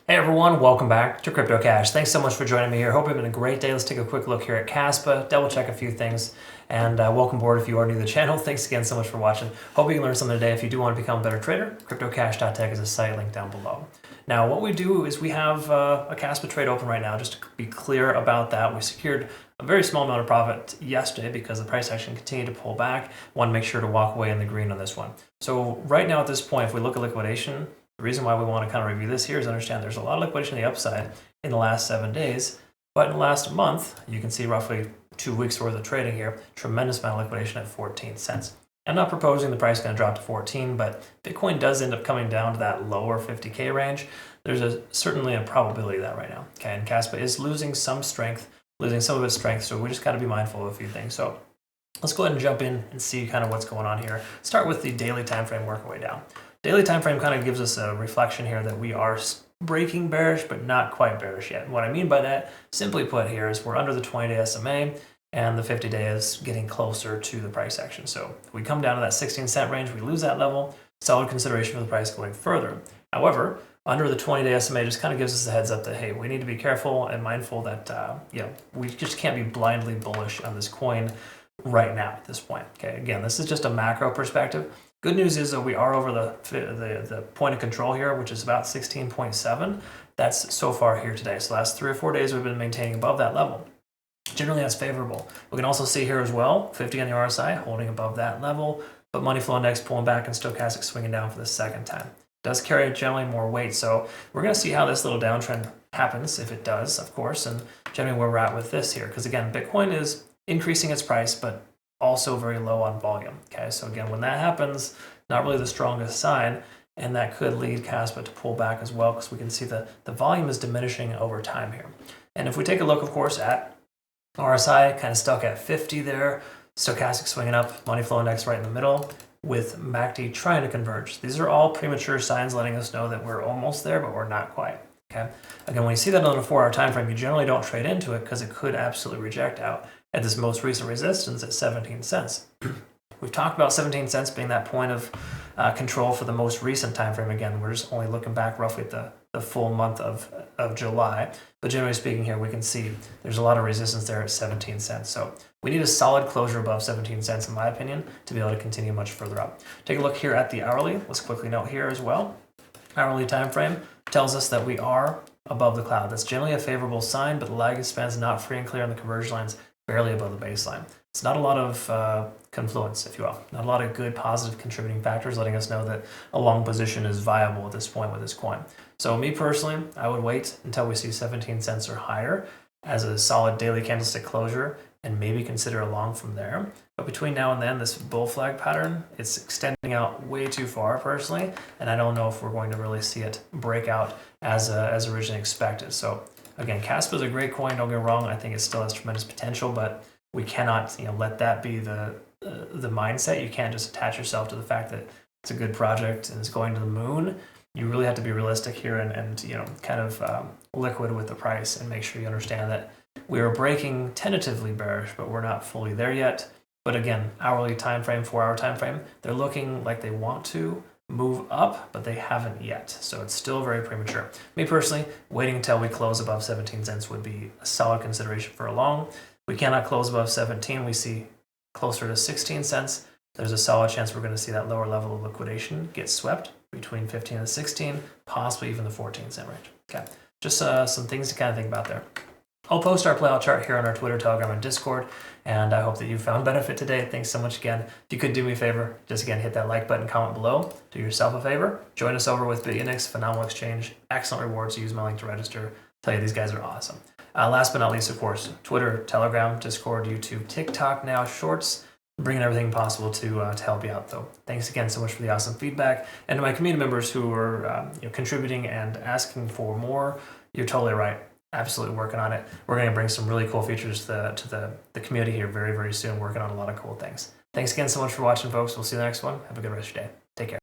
Hey everyone, welcome back to CryptoCache. Thanks so much for joining me here. Hope you're having a great day. Let's take a quick look here at KAS, double check a few things, and welcome aboard if you are new to the channel. Thanks again so much for watching. Hope you can learn something today. If you do want to become a better trader, CryptoCache.tech is a site linked down below. Now what we do is we have a KAS trade open right now. Just to be clear about that, we secured a very small amount of profit yesterday because the price action continued to pull back. Want to make sure to walk away in the green on this one. So right now at this point, if we look at liquidation, the reason why we want to kind of review this here is understand there's a lot of liquidation on the upside in the last 7 days, but in the last month, you can see roughly 2 weeks worth of trading here, tremendous amount of liquidation at 14 cents. I'm not proposing the price is going to drop to 14, but Bitcoin does end up coming down to that lower 50K range. There's certainly a probability of that right now. Okay, and KAS is losing some strength, losing some of its strength, so we just got to be mindful of a few things. So let's go ahead and jump in and see kind of what's going on here. Start with the daily time frame, work our way down. Daily time frame kind of gives us a reflection here that we are breaking bearish, but not quite bearish yet. What I mean by that, simply put here, is we're under the 20-day SMA, and the 50-day is getting closer to the price action. So if we come down to that 16-cent range, we lose that level, solid consideration for the price going further. However, under the 20-day SMA just kind of gives us a heads up that, hey, we need to be careful and mindful that we just can't be blindly bullish on this coin right now at this point. Okay, again, this is just a macro perspective. Good news is that we are over the point of control here, which is about 16.7. That's so far here today. So the last 3 or 4 days we've been maintaining above that level. Generally, that's favorable. We can also see here as well, 50 on the RSI holding above that level, but money flow index pulling back and stochastic swinging down for the second time. It does carry generally more weight, so we're going to see how this little downtrend happens, if it does, of course, and generally where we're at with this here. Because again, Bitcoin is increasing its price, but also very low on volume. Okay, so again, when that happens, not really the strongest sign, and that could lead KAS to pull back as well, because we can see the volume is diminishing over time here. And if we take a look, of course, at RSI, kind of stuck at 50 there, stochastic swinging up, money flow index right in the middle, with MACD trying to converge. These are all premature signs letting us know that we're almost there, but we're not quite. Okay. Again, when you see that on a 4-hour time frame, you generally don't trade into it because it could absolutely reject out at this most recent resistance at 17 cents. We've talked about 17 cents being that point of control for the most recent time frame. Again, we're just only looking back roughly at the full month of July. But generally speaking here, we can see there's a lot of resistance there at 17 cents. So we need a solid closure above 17 cents, in my opinion, to be able to continue much further up. Take a look here at the hourly. Let's quickly note here as well. Hourly time frame tells us that we are above the cloud. That's generally a favorable sign, but the lagging span's not free and clear on the convergence lines, barely above the baseline. It's not a lot of confluence, if you will. Not a lot of good positive contributing factors letting us know that a long position is viable at this point with this coin. So me personally, I would wait until we see 17 cents or higher as a solid daily candlestick closure and maybe consider a long from there. But between now and then, this bull flag pattern, it's extending out way too far personally, and I don't know if we're going to really see it break out as originally expected. So again, KAS is a great coin, don't get me wrong. I think it still has tremendous potential, but we cannot let that be the mindset. You can't just attach yourself to the fact that it's a good project and it's going to the moon. You really have to be realistic here and kind of liquid with the price and make sure you understand that we are breaking tentatively bearish, but we're not fully there yet. But again, hourly time frame, 4-hour time frame, they're looking like they want to move up, but they haven't yet. So it's still very premature. Me personally, waiting until we close above 17 cents would be a solid consideration for a long. We cannot close above 17. We see closer to 16 cents. There's a solid chance we're going to see that lower level of liquidation get swept between 15 and 16, possibly even the 14 cent range. Okay, just some things to kind of think about there. I'll post our playout chart here on our Twitter, Telegram, and Discord, and I hope that you found benefit today. Thanks so much again. If you could do me a favor, just again hit that like button, comment below. Do yourself a favor. Join us over with Bitunix, phenomenal exchange, excellent rewards. Use my link to register. Tell you these guys are awesome. Last but not least, of course, Twitter, Telegram, Discord, YouTube, TikTok now, Shorts, bringing everything possible to help you out. Though, thanks again so much for the awesome feedback, and to my community members who are contributing and asking for more. You're totally right. Absolutely working on it. We're going to bring some really cool features to the community here very, very soon. Working on a lot of cool things. Thanks again so much for watching, folks. We'll see you in the next one. Have a good rest of your day. Take care.